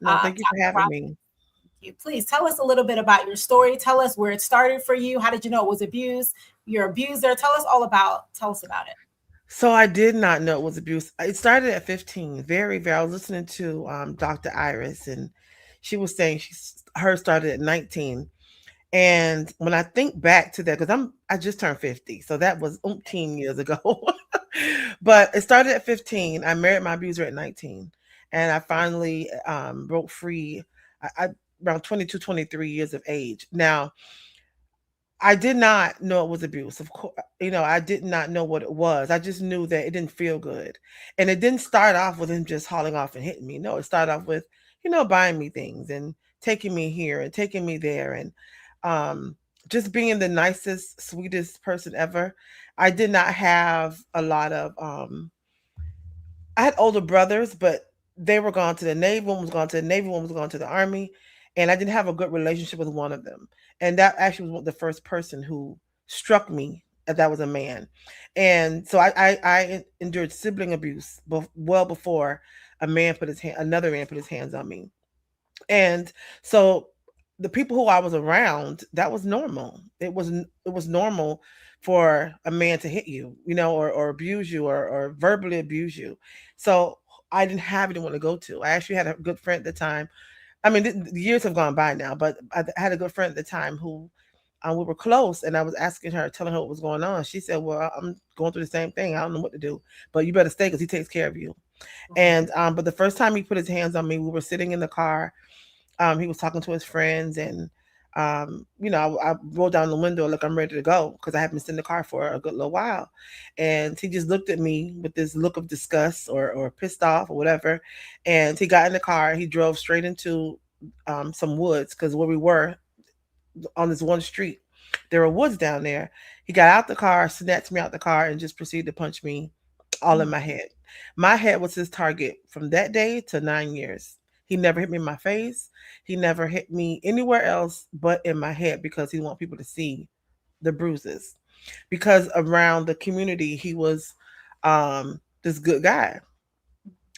No, thank you for Talking having about me. you. Please tell us a little bit about your story. Tell us where it started for you. How did you know it was abuse? Your abuser. Tell us about it. So I did not know it was abuse. It started at 15. I was listening to Dr. Iris, and she was saying hers started at 19. And when I think back to that, because I just turned 50, so that was umpteen years ago. But it started at 15. I married my abuser at 19, and I finally broke free. I around 22, 23 years of age. Now I did not know it was abuse. Of course, I did not know what it was. I just knew that it didn't feel good. And it didn't start off with him just hauling off and hitting me. No, it started off with, buying me things and taking me here and taking me there and um just being the nicest, sweetest person ever. I did not have a lot of I had older brothers, but they were gone to the Navy. One was gone to the Navy, one was gone to the Army, and I didn't have a good relationship with one of them. And that actually was the first person who struck me that was a man. And so I endured sibling abuse well before another man put his hands on me. And so the people who I was around, that was normal. It was normal for a man to hit you, or abuse you or verbally abuse you. So I didn't have anyone to go to. I actually had a good friend at the time. I mean, the years have gone by now, but I had a good friend at the time who we were close, and I was asking her, telling her what was going on. She said, "Well, I'm going through the same thing. I don't know what to do, but you better stay because he takes care of you." And but the first time he put his hands on me, we were sitting in the car. He was talking to his friends, and I rolled down the window like I'm ready to go because I haven't been sitting in the car for a good little while. And he just looked at me with this look of disgust or pissed off or whatever. And he got in the car. He drove straight into some woods because where we were on this one street, there were woods down there. He got out the car, snatched me out the car, and just proceeded to punch me all in my head. My head was his target from that day to 9 years. He never hit me in my face. He never hit me anywhere else but in my head because he want people to see the bruises. Because around the community, he was this good guy.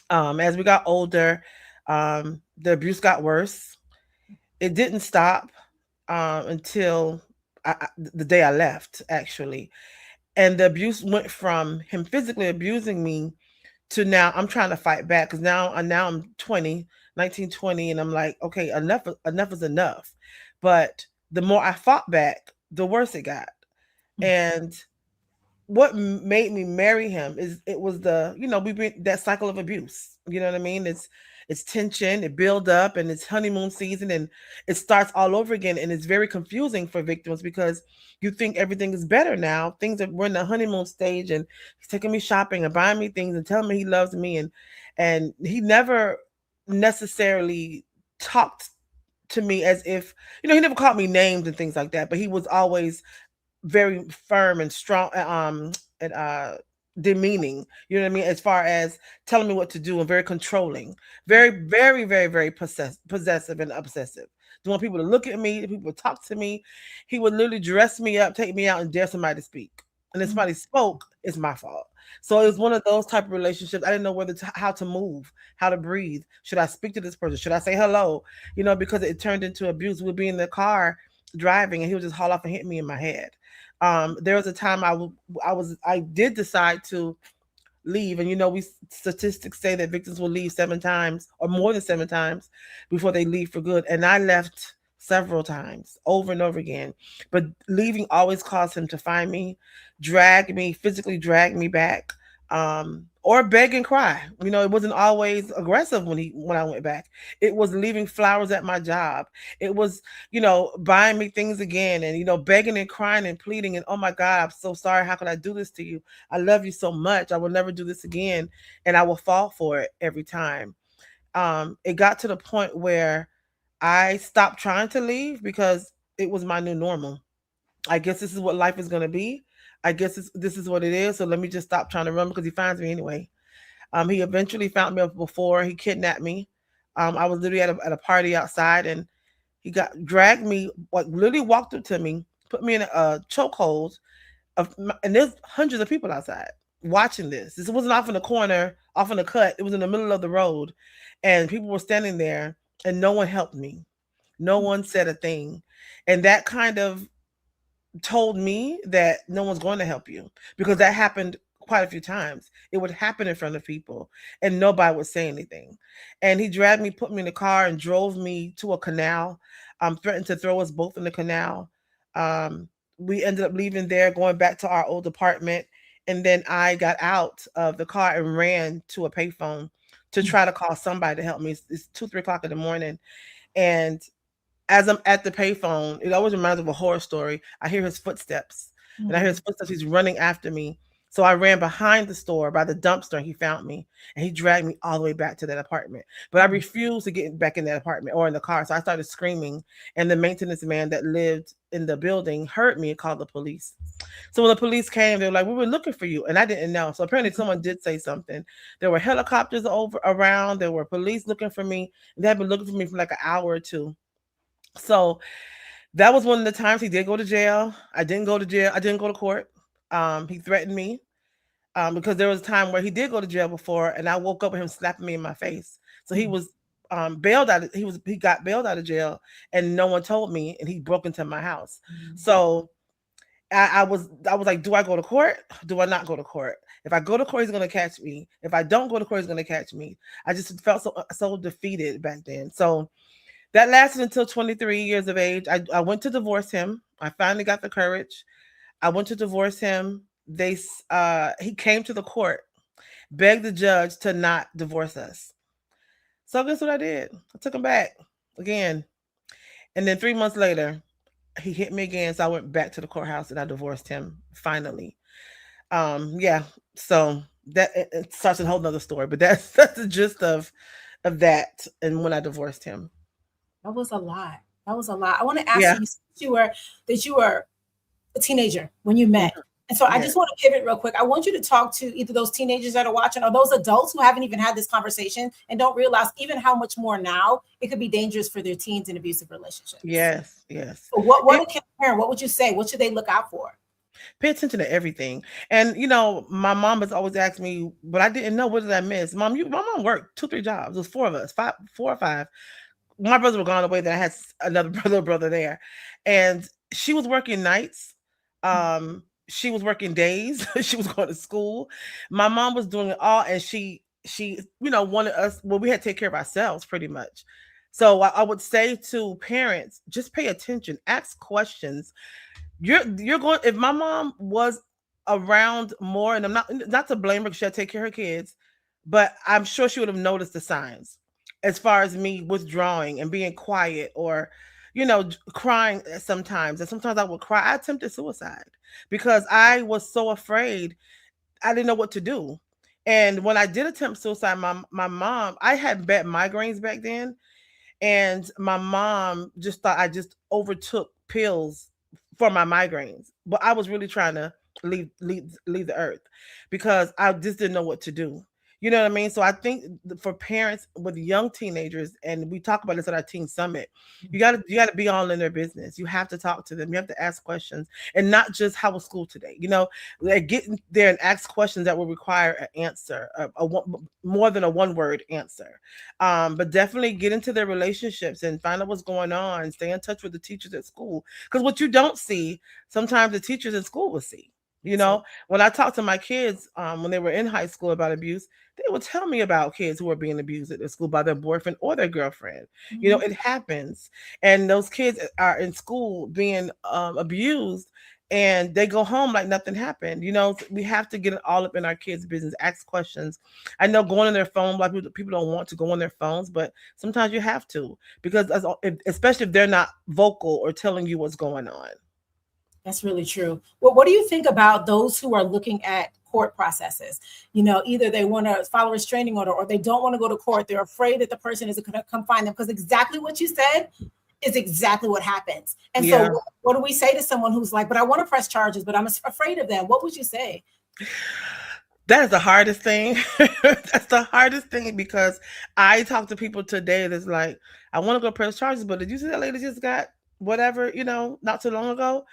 As we got older, the abuse got worse. It didn't stop until the day I left, actually. And the abuse went from him physically abusing me to now I'm trying to fight back because now I'm 20, 19, 20, and I'm like, okay, enough is enough. But the more I fought back, the worse it got. And what made me marry him is it was we've been that cycle of abuse. You know what I mean? It's tension, it build up, and it's honeymoon season, and it starts all over again, and it's very confusing for victims because you think everything is better now. We're in the honeymoon stage, and he's taking me shopping and buying me things and telling me he loves me, and he never necessarily talked to me as if he never called me names and things like that, but he was always very firm and strong, and demeaning, you know what I mean, as far as telling me what to do, and very controlling, very, very, very, very possessive and obsessive. Do want people to look at me, people to talk to me. He would literally dress me up, take me out, and dare somebody to speak. And if somebody spoke, it's my fault. So it was one of those type of relationships. I didn't know how to move, how to breathe. Should I speak to this person? Should I say hello? Because it turned into abuse. We'd be in the car driving, and he would just haul off and hit me in my head. There was a time I did decide to leave, and we statistics say that victims will leave 7 times or more than 7 times before they leave for good, and I left several times over and over again, but leaving always caused him to find me, physically drag me back, or beg and cry. It wasn't always aggressive when I went back. It was leaving flowers at my job. It was buying me things again, and begging and crying and pleading, and oh my God, I'm so sorry, how could I do this to you? I love you so much, I will never do this again. And I will fall for it every time. It got to the point where I stopped trying to leave because it was my new normal. I guess this is what life is going to be. I guess this is what it is, so let me just stop trying to run because he finds me anyway. He eventually found me before he kidnapped me. I was literally at a party outside, and he dragged me, like literally walked up to me, put me in a chokehold and there's hundreds of people outside watching this. This wasn't off in the corner, off in the cut. It was in the middle of the road, and people were standing there. and no one helped me. No one said a thing. And that kind of told me that no one's going to help you, because that happened quite a few times. It would happen in front of people and nobody would say anything. And he dragged me, put me in the car, and drove me to a canal. Threatened to throw us both in the canal. Um, we ended up leaving there, going back to our old apartment. And then I got out of the car and ran to a payphone to try to call somebody to help me. It's 2, 3 o'clock in the morning. And as I'm at the payphone, it always reminds me of a horror story. I hear his footsteps, and I hear his Mhm. footsteps. He's running after me. So I ran behind the store by the dumpster, and he found me, and he dragged me all the way back to that apartment. But I Mhm. refused to get back in that apartment or in the car. So I started screaming, and the maintenance man that lived in the building heard me and called the police. So when the police came, they were like, "We were looking for you," and I didn't know. So apparently, someone did say something. There were helicopters over around. There were police looking for me. They had been looking for me for like an hour or two. So that was one of the times he did go to jail. I didn't go to jail. I didn't go to court. He threatened me, because there was a time where he did go to jail before, and I woke up with him slapping me in my face. So he Mhm. was bailed out. He got bailed out of jail, and no one told me, and he broke into my house. Mhm. So I was like, do I go to court? Do I not go to court? If I go to court, he's gonna catch me. If I don't go to court, he's gonna catch me. I just felt so defeated back then. So that lasted until 23 years of age. I went to divorce him. I finally got the courage. I went to divorce him. He came to the court, begged the judge to not divorce us. So guess what I did? I took him back again. And then 3 months later, he hit me again. So I went back to the courthouse and I divorced him finally. Yeah. So it starts a whole nother story, but that's the gist of that and when I divorced him. That was a lot. That was a lot. I want to ask Yeah. you, you were a teenager when you Mhm. met. And so I Yeah. just want to pivot real quick. I want you to talk to either those teenagers that are watching or those adults who haven't even had this conversation and don't realize even how much more now it could be dangerous for their teens in abusive relationships. Yes. Yes. So what It, a parent, what would you say? What should they look out for? Pay attention to everything. And my mom has always asked me, but I didn't know, what did I miss? My mom worked 2, 3 jobs. It was four of us, 4 or 5. My brothers were gone away. Then I had another brother there, and she was working nights. She was working days. She was going to school. My mom was doing it all, and she wanted us. Well, we had to take care of ourselves pretty much. So I would say to parents, just pay attention, ask questions. You're going, if my mom was around more, and I'm not to blame her because she had to take care of her kids, but I'm sure she would have noticed the signs as far as me withdrawing and being quiet, or crying sometimes. And sometimes I would cry. I attempted suicide because I was so afraid. I didn't know what to do. And when I did attempt suicide, my mom, I had bad migraines back then, and my mom just thought I just overtook pills for my migraines, but I was really trying to leave the earth because I just didn't know what to do. You know what I mean? So I think for parents with young teenagers, and we talk about this at our teen summit, you gotta be all in their business. You have to talk to them. You have to ask questions, and not just how was school today. Like get there and ask questions that will require an answer, more than a one word answer. But definitely get into their relationships and find out what's going on. Stay in touch with the teachers at school, because what you don't see, sometimes the teachers in school will see. You So know, when I talked to my kids, when they were in high school about abuse, they would tell me about kids who are being abused at their school by their boyfriend or their girlfriend. mhm. It happens, and those kids are in school being abused, and they go home like nothing happened. We have to get it all up in our kids' business, ask questions. I know going on their phone, like people don't want to go on their phones, but sometimes you have to, because especially if they're not vocal or telling you what's going on. That's really true. Well, what do you think about those who are looking at court processes? Either they want to follow a restraining order or they don't want to go to court. They're afraid that the person is going to come find them because exactly what you said is exactly what happens. And so, Yeah. what do we say to someone who's like, but I want to press charges, but I'm afraid of them? What would you say? That is the hardest thing. That's the hardest thing, because I talk to people today that's like, I want to go press charges, but did you see that lady just got whatever, not too long ago?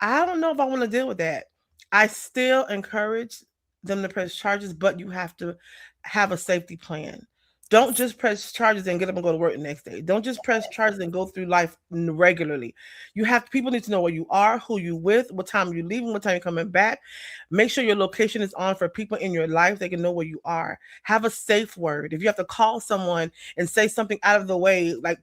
I don't know if I want to deal with that. I still encourage them to press charges, but you have to have a safety plan. Don't just press charges and get up and go to work the next day. Don't just press charges and go through life regularly. You have people need to know where you are, who you with, what time you're leaving, what time you're coming back. Make sure your location is on for people in your life. They can know where you are. Have a safe word. If you have to call someone and say something out of the way, like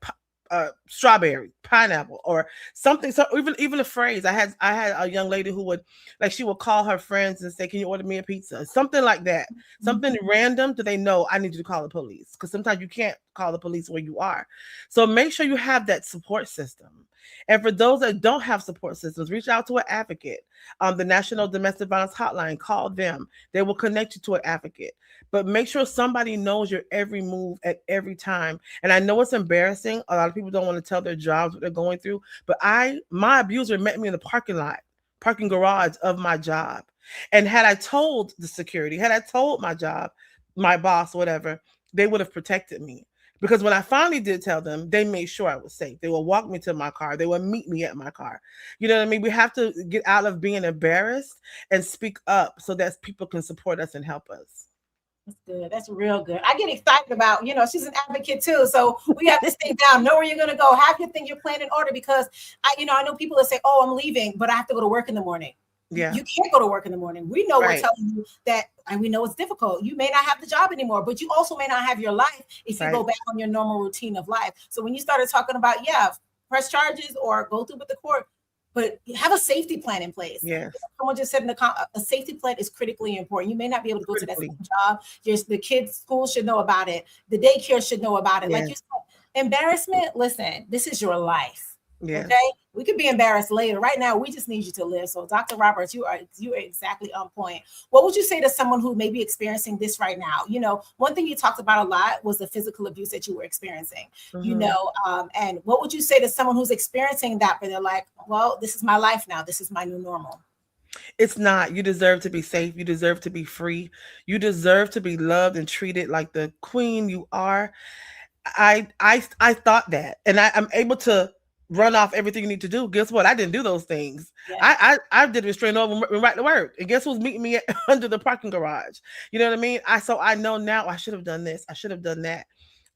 strawberry, pineapple, or something. So even a phrase. I had a young lady who would like she would call her friends and say, "Can you order me a pizza?" Something like that. Something random. Do they know I need you to call the police? Because sometimes you can't call the police where you are. So make sure you have that support system. And for those that don't have support systems, reach out to an advocate. The National Domestic Violence Hotline, call them. They will connect you to an advocate. But make sure somebody knows your every move at every time. And I know it's embarrassing. A lot of people don't want to tell their jobs what they're going through. But my abuser met me in the parking lot, parking garage of my job. And had I told the security, had I told my job, my boss, whatever, they would have protected me. Because when I finally did tell them, they made sure I was safe. They would walk me to my car. They would meet me at my car. You know what I mean? We have to get out of being embarrassed and speak up so that people can support us and help us. That's good. That's real good. I get excited about, she's an advocate too. So we have this thing down. Know where you're going to go. Have your thing, your plan in order because I know people that say, oh, I'm leaving, but I have to go to work in the morning. Yeah. You can't go to work in the morning. We know we're Right. telling you that, and we know it's difficult. You may not have the job anymore, but you also may not have your life if you Right. go back on your normal routine of life. So when you started talking about, press charges or go through with the court, but have a safety plan in place. Yes. Someone just said a safety plan is critically important. You may not be able to go to that Critically. same job. The kids' school should know about it. The daycare should know about it. Like you Yes. said, embarrassment. Listen, this is your life. Yes. Okay, we could be embarrassed later. Right now, we just need you to live. So, Dr. Roberts, you are exactly on point. What would you say to someone who may be experiencing this right now? One thing you talked about a lot was the physical abuse that you were experiencing. Mhm. And what would you say to someone who's experiencing that, but they're like, "Well, this is my life now. This is my new normal." It's not. You deserve to be safe. You deserve to be free. You deserve to be loved and treated like the queen you are. I thought that, and I'm able to run off everything you need to do. Guess what? I didn't do those things. Yeah. I did it straight over and right to work. And guess who's meeting me under the parking garage? You know what I mean? I know now I should have done this. I should have done that.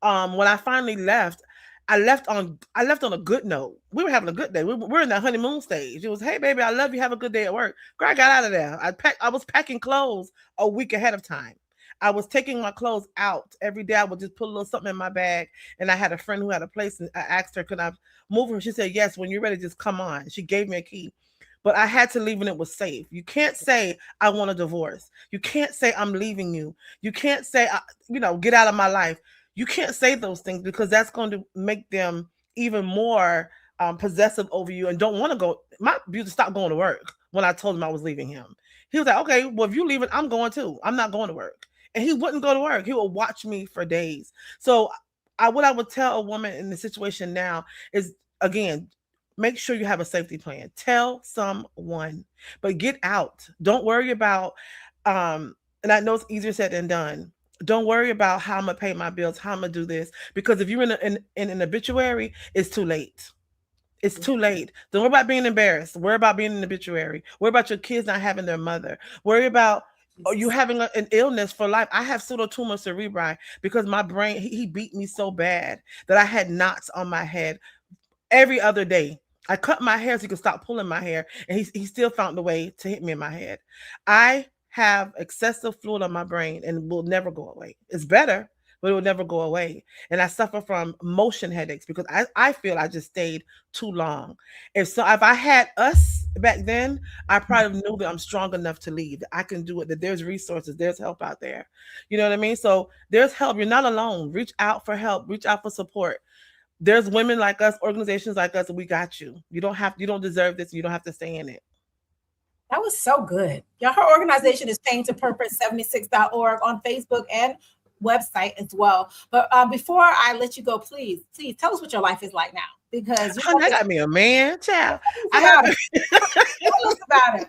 When I finally left, I left on a good note. We were having a good day. We're in that honeymoon stage. It was, hey baby, I love you. Have a good day at work. Girl, I got out of there. I was packing clothes a week ahead of time. I was taking my clothes out every day. I would just put a little something in my bag. And I had a friend who had a place, and I asked her, could I move her? She said, yes, when you're ready, just come on. She gave me a key. But I had to leave when it was safe. You can't say, I want a divorce. You can't say, I'm leaving you. You can't say, get out of my life. You can't say those things because that's going to make them even more possessive over you and don't want to go. My abuser stopped going to work when I told him I was leaving him. He was like, okay, well, if you leaving, I'm going too. I'm not going to work. And he wouldn't go to work. He would watch me for days. So what I would tell a woman in the situation now is, again, make sure you have a safety plan. Tell someone, but get out. Don't worry about, and I know it's easier said than done. Don't worry about how I'm gonna pay my bills, how I'm gonna do this, because if you're in an obituary, it's too late. It's too late. Don't worry about being embarrassed. Worry about being in an obituary. Worry about your kids not having their mother. Worry about you Jesus. having an illness for life. I have pseudotumor cerebri because my brain, he beat me so bad that I had knots on my head every other day. I cut my hair so he could stop pulling my hair, and he still found a way to hit me in my head. I have excessive fluid on my brain and will never go away. It's better, but it will never go away. And I suffer from motion headaches because I feel I just stayed too long. If I had us back then, I probably knew that I'm strong enough to leave, that I can do it, that there's resources, there's help out there. You know what I mean? So there's help. You're not alone. Reach out for help, reach out for support. There's women like us, organizations like us, and we got you. You don't deserve this. You don't have to stay in it. That was so good. Yeah, her organization is Pain to Purpose 76.org on Facebook and website as well. But before I let you go, please tell us what your life is like now. Because Honey, I got me a man, child. I about have it. Tell us about it.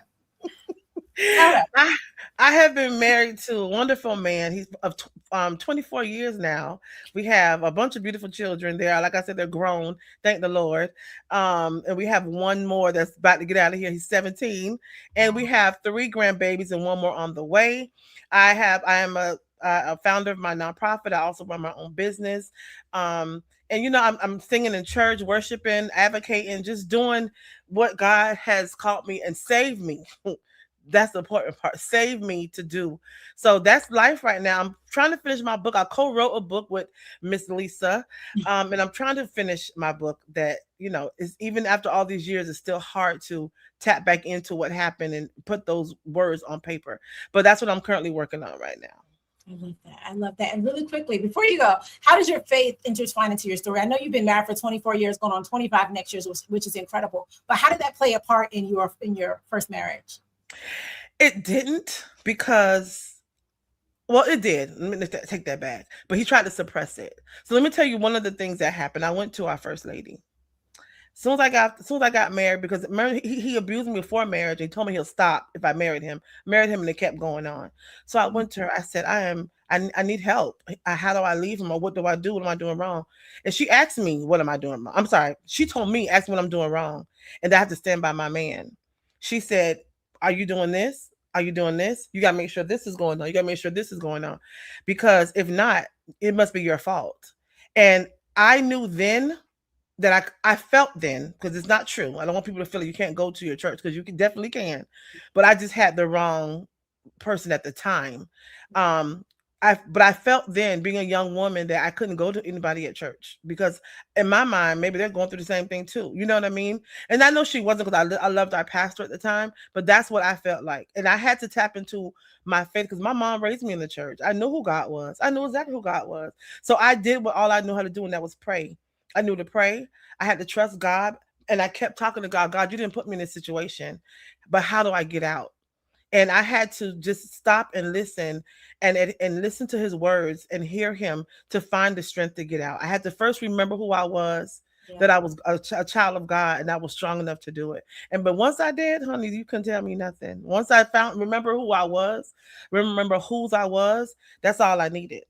Tell us. I, I have been married to a wonderful man. He's of 24 years now. We have a bunch of beautiful children. Like I said, they're grown. Thank the Lord. And we have one more that's about to get out of here. He's 17, and we have three grandbabies and one more on the way. I am a founder of my nonprofit. I also run my own business. And I'm singing in church, worshiping, advocating, just doing what God has called me and saved me. That's the important part. Save me to do. So that's life right now. I'm trying to finish my book. I co-wrote a book with Miss Lisa. And I'm trying to finish my book that, is even after all these years, it's still hard to tap back into what happened and put those words on paper. But that's what I'm currently working on right now. I love that. I love that. And really quickly, before you go, how does your faith intertwine into your story? I know you've been married for 24 years, going on 25 next year, which is incredible. But how did that play a part in your first marriage? It didn't because, well, it did. Let me take that back. But he tried to suppress it. So let me tell you one of the things that happened. I went to our first lady. As soon as I got married, because he abused me before marriage. He told me he'll stop if I married him, and it kept going on. So I went to her. I said, I need help. How do I leave him, or what do I do? What am I doing wrong? And she asked me, what am I doing wrong? I'm sorry. She told me, ask me what I'm doing wrong, and I have to stand by my man. She said, are you doing this? Are you doing this? You got to make sure this is going on. You got to make sure this is going on, because if not, it must be your fault. And I knew then that I felt then, because it's not true. I don't want people to feel like you can't go to your church, because you can definitely can, but I just had the wrong person at the time. Um, but I felt then, being a young woman, that I couldn't go to anybody at church, because in my mind maybe they're going through the same thing too. You know what I mean? And I know she wasn't, because I loved our pastor at the time, but that's what I felt like, and I had to tap into my faith, because my mom raised me in the church. I knew who God was. I knew exactly who God was. So I did what all I knew how to do, and that was pray. I knew to pray. I had to trust God, and I kept talking to God. God, you didn't put me in this situation, but how do I get out? And I had to just stop and listen, and listen to his words and hear him, to find the strength to get out. I had to first remember who I was, Yeah. that I was a child of God, and I was strong enough to do it. But once I did, honey, you couldn't tell me nothing. Once I remember who I was, remember whose I was, that's all I needed.